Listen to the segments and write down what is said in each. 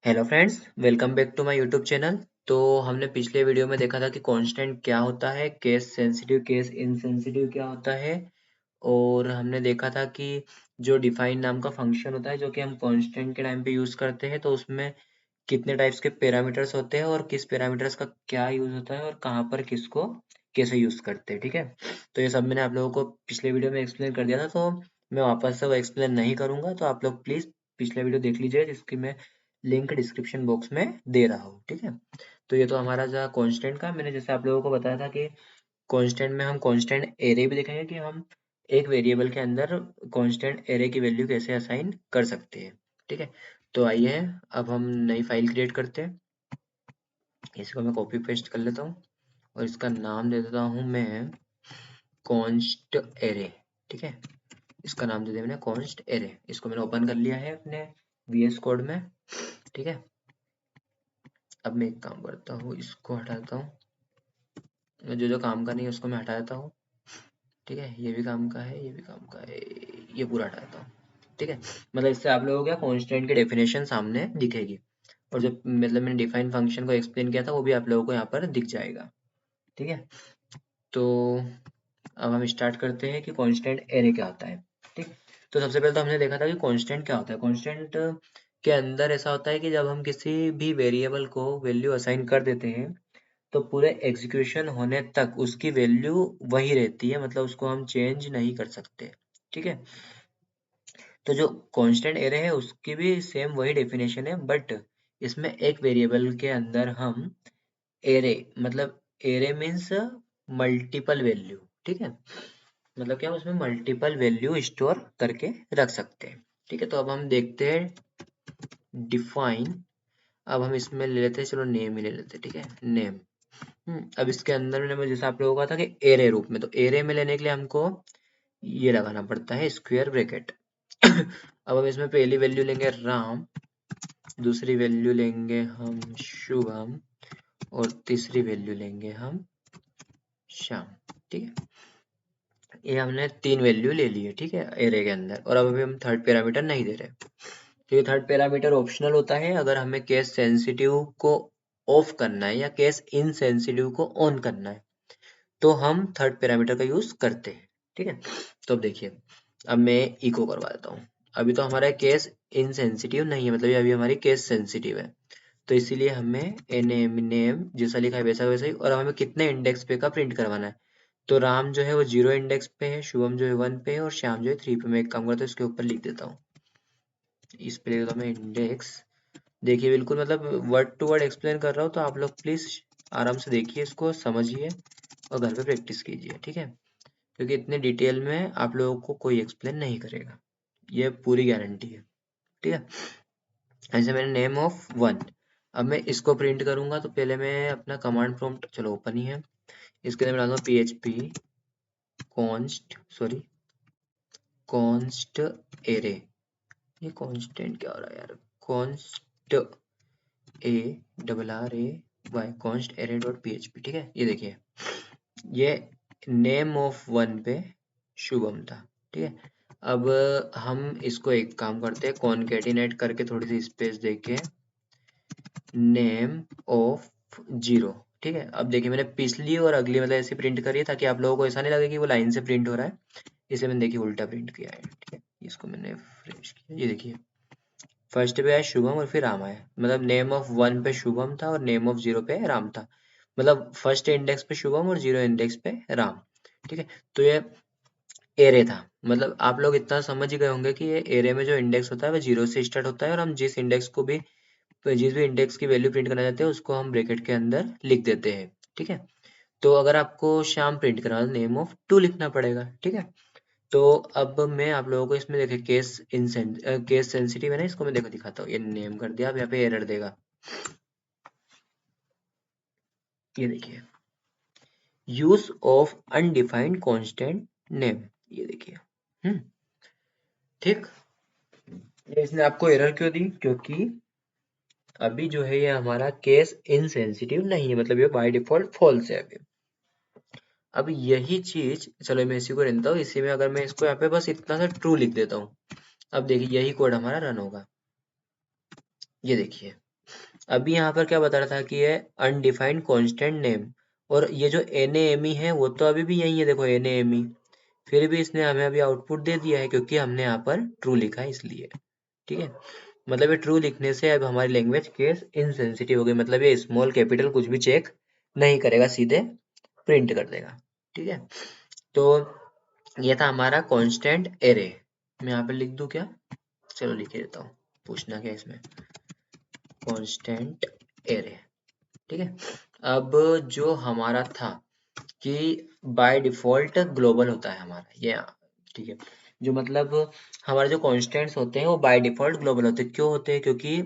Hello friends, welcome back to my YouTube channel. तो हमने पिछले वीडियो में देखा था कि कांस्टेंट क्या होता है, केस सेंसिटिव केस इनसेंसिटिव क्या होता है। और हमने देखा था कि जो डिफाइन नाम का फंक्शन होता है जो कि हम कांस्टेंट के टाइम पे यूज करते हैं, तो उसमें कितने टाइप्स के पैरामीटर्स होते हैं और किस पैरामीटर्स का क्या यूज होता है और कहाँ पर किसको कैसे यूज करते हैं। ठीक है, तो ये सब मैंने आप लोगों को पिछले वीडियो में एक्सप्लेन कर दिया था, तो मैं वापस से वो एक्सप्लेन नहीं करूंगा। तो आप लोग प्लीज पिछले वीडियो देख लीजिए, जिसकी मैं लिंक डिस्क्रिप्शन बॉक्स में दे रहा हूँ। ठीक है, तो ये तो हमारा जो कांस्टेंट का मैंने जैसे आप लोगों को बताया था कि कांस्टेंट में हम कांस्टेंट एरे भी देखेंगे कि हम एक वेरिएबल के अंदर कांस्टेंट एरे की वैल्यू कैसे असाइन कर सकते हैं। ठीक है, तो आइए अब हम नई फाइल क्रिएट करते हैं। इसको मैं कॉपी पेस्ट कर लेता हूँ और इसका नाम दे देता हूँ मैं कॉन्स्ट एरे। ठीक है, इसका नाम दे दिया मैंने कॉन्स्ट एरे। इसको मैंने ओपन कर लिया है अपने VS कोड में। ठीक है, अब मैं एक काम करता हूँ, इसको हटा देता हूँ। जो जो काम का नहीं है उसको मैं हटा देता हूँ। ठीक है, ये भी काम का है, ये भी काम का है, ये पूरा हटा देता हूँ। ठीक है, मतलब इससे आप लोगों को क्या कांस्टेंट की डेफिनेशन सामने दिखेगी, और जो मतलब मैंने डिफाइन फंक्शन को एक्सप्लेन किया था वो भी आप लोगों को यहाँ पर दिख जाएगा। ठीक है, तो अब हम स्टार्ट करते हैं कि कांस्टेंट एरे क्या होता है। ठीक, तो सबसे पहले तो हमने देखा था कि कांस्टेंट क्या होता है। कांस्टेंट के अंदर ऐसा होता है कि जब हम किसी भी वेरिएबल को वैल्यू असाइन कर देते हैं, तो पूरे एग्जीक्यूशन होने तक उसकी वैल्यू वही रहती है, मतलब उसको हम चेंज नहीं कर सकते। ठीक है, तो जो कांस्टेंट एरे है उसकी भी सेम वही डेफिनेशन है, बट इसमें एक वेरिएबल के अंदर हम एरे, मतलब एरे मीन्स मल्टीपल वैल्यू। ठीक है, मतलब क्या हम उसमें मल्टीपल वैल्यू स्टोर करके रख सकते हैं। ठीक है, तो अब हम देखते हैं डिफाइन। अब हम इसमें ले लेते हैं, चलो नेम ही ले लेते हैं। ठीक है, नेम। अब इसके अंदर मैंने जैसे आप लोगों को कहा था कि एरे रूप में, तो एरे में लेने के लिए हमको ये लगाना पड़ता है स्क्वायर ब्रैकेट। अब हम इसमें पहली वैल्यू लेंगे राम, दूसरी वैल्यू लेंगे हम शुभम, और तीसरी वैल्यू लेंगे हम श्याम। ठीक है, ये हमने तीन वैल्यू ले ली है। ठीक है, एरे के अंदर, और अब अभी हम थर्ड पैरामीटर नहीं दे रहे। तो ये थर्ड पैरामीटर ऑप्शनल होता है अगर हमें केस सेंसिटिव को ऑफ करना है या केस इनसेंसिटिव को ऑन करना है, तो हम थर्ड पैरामीटर का यूज करते हैं। ठीक है, तो अब देखिए, अब मैं इको करवा देता हूँ। अभी तो हमारा केस इनसेंसिटिव नहीं है, मतलब ये अभी हमारी केस सेंसिटिव है, तो इसीलिए हमें नेम नेम जैसा लिखा है वैसा वैसा ही। और अब हमें कितने इंडेक्स पे का प्रिंट करवाना है, तो राम जो है वो 0 इंडेक्स पे है, शुभम जो है 1 पे है, और श्याम जो है 3 पे। मैं एक काम करता हूँ, इसके ऊपर लिख देता हूँ, इस पे लिख देता हूँ मैं इंडेक्स। देखिए बिल्कुल मतलब वर्ड टू वर्ड एक्सप्लेन कर रहा हूँ, तो आप लोग प्लीज आराम से देखिए, इसको समझिए और घर पे प्रैक्टिस कीजिए। ठीक है, क्योंकि इतने डिटेल में आप लोगों को कोई एक्सप्लेन नहीं करेगा, ये पूरी गारंटी है। ठीक है, ऐसे मैंने नेम ऑफ 1। अब मैं इसको प्रिंट करूंगा, तो पहले मैं अपना कमांड प्रॉम्प्ट, चलो ओपन ही है, इसके अंदर मैं डालूंगा PHP const, sorry const array. ये कांस्टेंट क्या हो रहा है यार, const A double R A Y, const array dot PHP। ठीक है, ये देखिए, ये नेम ऑफ 1 पे शुभम था। ठीक है, अब हम इसको एक काम करते हैं, कॉन्केटिनेट करके थोड़ी सी स्पेस देके नेम ऑफ 0। ठीक है, अब देखिए मैंने पिछली और अगली मतलब ऐसे प्रिंट करी है, ताकि आप लोगों को ऐसा नहीं लगे कि वो लाइन से प्रिंट हो रहा है। इसे मैंने देखिए उल्टा प्रिंट किया है। ठीक है, इसको मैंने फ्रेश किया, ये देखिए फर्स्ट पे आया शुभम और फिर राम आया, मतलब नेम ऑफ 1 पे शुभम था और नेम ऑफ 0 पे राम था। मतलब फर्स्ट इंडेक्स पे शुभम और 0 इंडेक्स पे राम। ठीक है, तो ये एरे था। मतलब आप लोग इतना समझ ही गए होंगे कि ये एरे में जो इंडेक्स होता है वो 0 से स्टार्ट होता है, और हम जिस भी इंडेक्स की वैल्यू प्रिंट करना चाहते हैं उसको हम ब्रैकेट के अंदर लिख देते हैं। ठीक है, तो अगर आपको श्याम प्रिंट करना है तो नेम ऑफ 2 लिखना पड़ेगा। ठीक है, तो अब मैं आप लोगों को इसमें देखिए केस सेंसिटिव है ना, इसको मैं देखो दिखाता हूँ। ये नेम कर दिया, अब यहाँ पे एरर देगा, ये देखिए use of undefined constant name, ये देखिए। हम्म, ठीक, ये इसने आपको एरर क्यों दी, क्योंकि अभी जो है ये हमारा केस इनसेंसिटिव नहीं है, मतलब ये बाय डिफॉल्ट फॉल्स है अभी। अब यही चीज, चलो मैं इसी को रहता हूँ, इसी में अगर मैं इसको यहाँ पे बस इतना सा ट्रू लिख देता हूँ, अब देखिए यही कोड हमारा रन होगा, ये देखिए अभी यहाँ पर क्या बता रहा था कि ये अनडिफाइंड कांस्टेंट नेम, और ये जो NaMe है वो तो अभी भी यही है, देखो NaMe, फिर भी इसने हमें अभी आउटपुट दे दिया है क्योंकि हमने यहाँ पर ट्रू लिखा है इसलिए। ठीक है, मतलब ये ट्रू लिखने से अब हमारी लैंग्वेज केस इनसेंसिटिव हो गई, मतलब ये स्मॉल कैपिटल कुछ भी चेक नहीं करेगा, सीधे प्रिंट कर देगा। ठीक है, तो ये था हमारा कांस्टेंट एरे। मैं यहाँ पे लिख दूं क्या? चलो लिख ही देता हूँ, पूछना क्या इसमें, कांस्टेंट एरे। ठीक है, अब जो हमारा था कि बाय डिफॉल्ट ग्लोबल होता है हमारा ये। ठीक है, जो मतलब हमारे जो कॉन्स्टेंट्स होते हैं वो बाय डिफॉल्ट ग्लोबल होते हैं। क्यों होते हैं? क्योंकि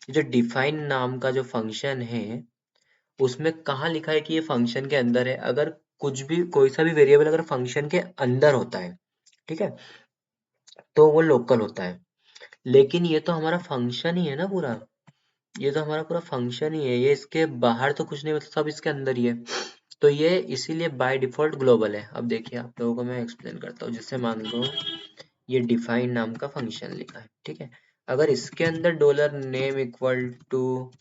जो डिफाइन नाम का जो फंक्शन है उसमें कहाँ लिखा है कि ये फंक्शन के अंदर है। अगर कुछ भी कोई सा भी वेरिएबल अगर फंक्शन के अंदर होता है, ठीक है, तो वो लोकल होता है। लेकिन ये तो हमारा फंक्शन ही है ना पूरा, ये तो हमारा पूरा फंक्शन ही है, ये इसके बाहर तो कुछ नहीं, मतलब सब इसके अंदर ही है, तो ये इसीलिए बाय डिफॉल्ट ग्लोबल है। अब देखिए आप लोगों को मैं एक्सप्लेन करता हूँ। जैसे मान लो ये डिफाइन नाम का फंक्शन लिखा है, ठीक है, अगर इसके अंदर dollar name equal to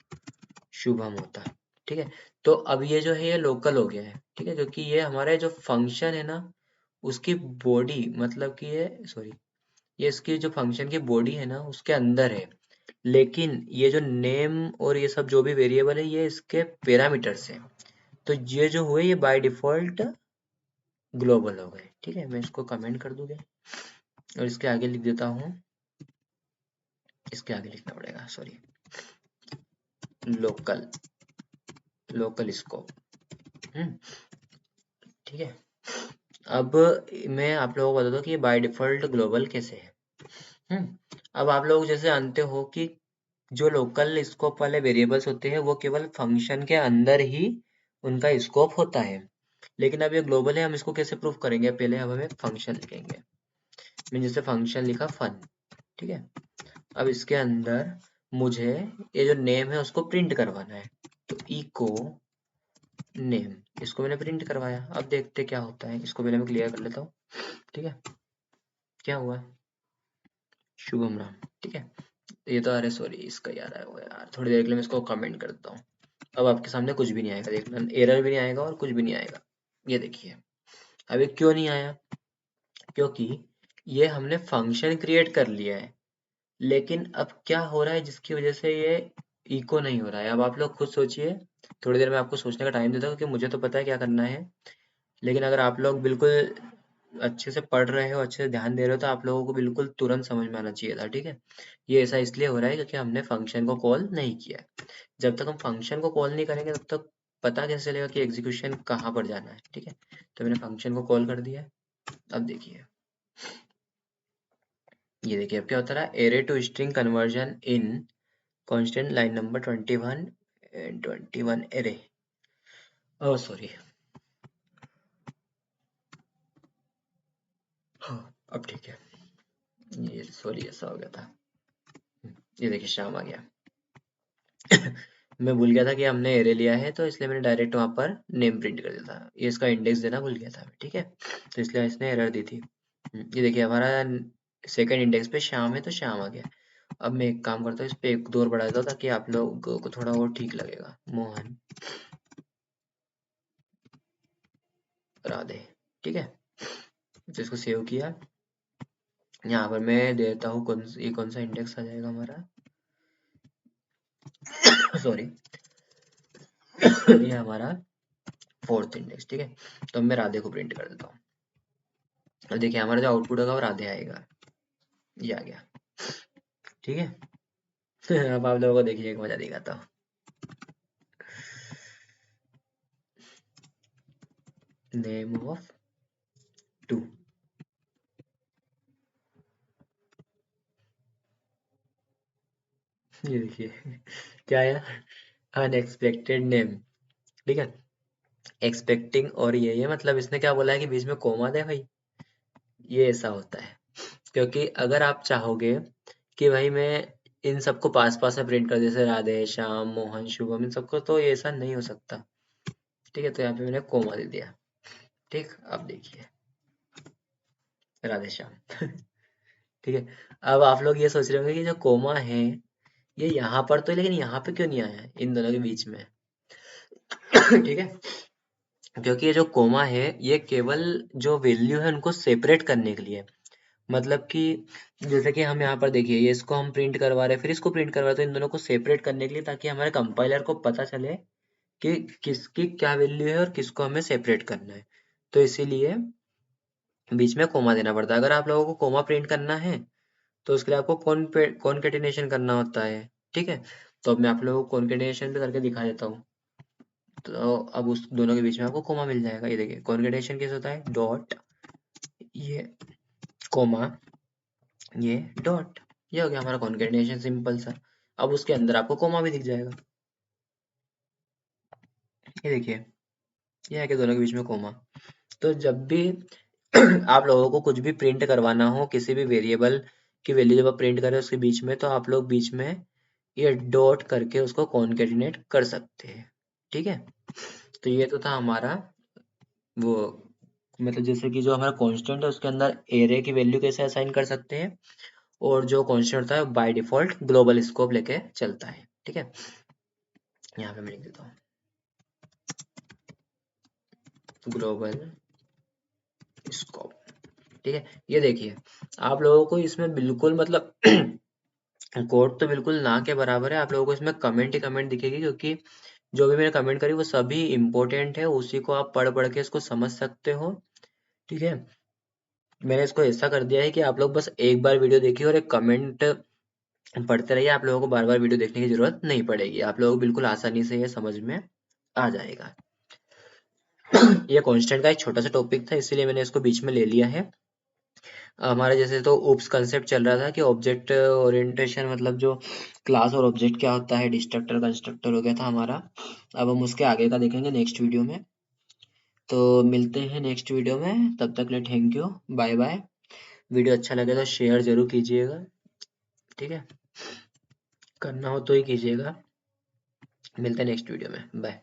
Shubham होता, ठीक है, तो अब ये जो है ये लोकल हो गया है। ठीक है, क्योंकि ये हमारा जो फंक्शन है ना उसकी बॉडी, मतलब कि ये सॉरी, ये इसकी जो फंक्शन की बॉडी है ना उसके अंदर है, लेकिन ये जो नेम और ये सब जो भी वेरिएबल है ये इसके पैरामीटर्स है, तो ये जो हुए ये बाय डिफॉल्ट ग्लोबल हो गए। ठीक है, मैं इसको कमेंट कर दूंगा और इसके आगे लिख देता हूँ, इसके आगे लिखना पड़ेगा सॉरी, लोकल, लोकल स्कोप। ठीक है, अब मैं आप लोगों को बता दूं कि ये बाय डिफॉल्ट ग्लोबल कैसे है। अब आप लोग जैसे जानते हो कि जो लोकल स्कोप वाले वेरिएबल्स होते हैं वो केवल फंक्शन के अंदर ही उनका स्कोप होता है, लेकिन अब ये ग्लोबल है, हम इसको कैसे प्रूव करेंगे? पहले अब हम एक फंक्शन लिखेंगे। मैंने जैसे फंक्शन लिखा फन, ठीक है, अब इसके अंदर मुझे ये जो नेम है उसको प्रिंट करवाना है, तो इको नेम, इसको मैंने प्रिंट करवाया। अब देखते क्या होता है, इसको पहले मैं क्लियर कर लेता हूँ। ठीक है, क्या हुआ? शुभम राम। ठीक है, ये तो अरे सॉरी इसका याद आया हुआ यार, थोड़ी देर के लिए मैं इसको कमेंट कर देता हूँ। अब आपके सामने कुछ भी नहीं आएगा, देखना एरर भी नहीं आएगा और कुछ भी नहीं आएगा। ये देखिए, अभी क्यों नहीं आया? क्योंकि ये हमने फंक्शन क्रिएट कर लिया है, लेकिन अब क्या हो रहा है जिसकी वजह से ये इको नहीं हो रहा है? अब आप लोग खुद सोचिए, थोड़ी देर में आपको सोचने का टाइम देता हूँ क्योंकि मुझे तो पता है क्या करना है, लेकिन अगर आप लोग बिल्कुल अच्छे से पढ़ रहे हो, अच्छे से ध्यान दे रहे हो, तो आप लोगों को बिल्कुल तुरंत समझ में आना चाहिए था। ठीक है, ये ऐसा इसलिए हो रहा है क्योंकि हमने फंक्शन को कॉल नहीं किया है। जब तक हम फंक्शन को कॉल नहीं करेंगे तब तक पता कैसे चलेगा कि एग्जीक्यूशन कहाँ पर जाना है? ठीक है, तो मैंने फंक्शन को कॉल कर दिया है। अब देखिए, ये देखिए अब क्या होता है, array to string conversion in constant line number 21 and 21 array. Oh sorry, हाँ अब ठीक है, ये सॉरी ऐसा हो गया था। ये देखिए शाम आ गया। मैं भूल गया था कि हमने एरे लिया है, तो इसलिए मैंने डायरेक्ट वहां पर नेम प्रिंट कर दिया था, ये इसका इंडेक्स देना भूल गया था मैं। ठीक है, तो इसलिए इसने एरर दी थी। ये देखिए हमारा सेकंड इंडेक्स पे शाम है तो शाम आ गया। अब मैं एक काम करता हूँ, इस पे एक दो और बढ़ा देता हूँ ताकि आप लोगों को थोड़ा और ठीक लगेगा। मोहन राधे। ठीक है, तो इसको सेव किया। यहाँ पर मैं देता हूँ कौन सा इंडेक्स आ जाएगा हमारा, सॉरी, ये हमारा फोर्थ इंडेक्स। ठीक है, तो मैं राधे को प्रिंट कर देता हूँ। अब देखिए हमारा जो आउटपुट होगा वो राधे आएगा, ये आ गया। ठीक है, अब आप लोगों को देखिए एक मजा दिखाता हूँ। नेम ऑफ टू, ये देखिए क्या आया, अनएक्सपेक्टेड नेम। ठीक है, एक्सपेक्टिंग और ये मतलब इसने क्या बोला है कि बीच में कोमा दे भाई, ये ऐसा होता है। क्योंकि अगर आप चाहोगे कि भाई मैं इन सबको पास पास में प्रिंट कर, जैसे राधे श्याम मोहन शुभम इन सबको, तो ये ऐसा नहीं हो सकता। ठीक है, तो यहाँ पे मैंने कोमा दे दिया। ठीक, अब देखिए राधे श्याम। ठीक है, अब आप लोग ये सोच रहे होंगे कि जो कोमा है ये यहाँ पर तो है, लेकिन यहाँ पे क्यों नहीं आया है इन दोनों के बीच में? ठीक है, क्योंकि ये जो कोमा है ये केवल जो वैल्यू है उनको सेपरेट करने के लिए, मतलब कि जैसे कि हम यहाँ पर देखिए, ये इसको हम प्रिंट करवा रहे हैं, फिर इसको प्रिंट करवा रहे हैं, तो इन दोनों को सेपरेट करने के लिए, ताकि हमारे कंपाइलर को पता चले कि किसकी क्या वैल्यू है और किसको हमें सेपरेट करना है। तो इसीलिए बीच में कोमा देना पड़ता है। अगर आप लोगों को कोमा प्रिंट करना है तो उसके लिए आपको कॉन्केटिनेशन करना होता है। ठीक है, तो अब मैं आप लोगों को कॉन्केटिनेशन भी करके दिखा देता हूँ। तो अब उस दोनों के बीच में आपको कोमा मिल जाएगा। ये देखिए, कॉन्केटिनेशन कैसे होता है, डॉट, ये कोमा, ये डॉट, ये हो गया हमारा कॉन्केटिनेशन, सिंपल सा। अब उसके अंदर आपको कोमा भी दिख जाएगा। ये देखिए, ये है कि दोनों के बीच में कोमा। तो जब भी आप लोगों को कुछ भी प्रिंट करवाना हो, किसी भी वेरिएबल की वैल्यू जब आप प्रिंट करें उसके बीच में, तो आप लोग बीच में ये डॉट करके उसको कॉन्केटिनेट कर सकते हैं। ठीक है, तो ये तो था हमारा वो, मतलब जैसे कि जो हमारा कांस्टेंट है उसके अंदर एरे की वैल्यू कैसे असाइन कर सकते हैं, और जो कांस्टेंट होता है बाय डिफॉल्ट ग्लोबल स्कोप लेके चलता है। ठीक है, यहाँ पे मैं लिख देता हूँ ग्लोबल स्कोप। ठीक है, ये देखिए, आप लोगों को इसमें बिल्कुल मतलब कोड तो बिल्कुल ना के बराबर है। आप लोगों को इसमें कमेंट ही कमेंट दिखेगी, क्योंकि जो भी मैंने कमेंट करी वो सभी इंपॉर्टेंट है, उसी को आप पढ़ पढ़ के इसको समझ सकते हो। ठीक है, मैंने इसको ऐसा कर दिया है कि आप लोग बस एक बार वीडियो देखिए और एक कमेंट पढ़ते रहिए। आप लोगों को बार बार वीडियो देखने की जरूरत नहीं पड़ेगी, आप लोगों को बिल्कुल आसानी से ये समझ में आ जाएगा। ये कांस्टेंट का एक छोटा सा टॉपिक था, इसीलिए मैंने इसको बीच में ले लिया है। हमारे जैसे तो ओप्स कंसेप्ट चल रहा था कि ऑब्जेक्ट ओरिएंटेशन, मतलब जो क्लास और ऑब्जेक्ट क्या होता है, डिस्ट्रक्टर कंस्ट्रक्टर हो गया था हमारा। अब हम उसके आगे का देखेंगे नेक्स्ट वीडियो में। तो मिलते हैं नेक्स्ट वीडियो में, तब तक के लिए thank you, bye bye. Video अच्छा लगे तो शेयर जरूर कीजिएगा। ठीक है, करना हो तो ही कीजिएगा। मिलते हैं नेक्स्ट वीडियो में, बाय।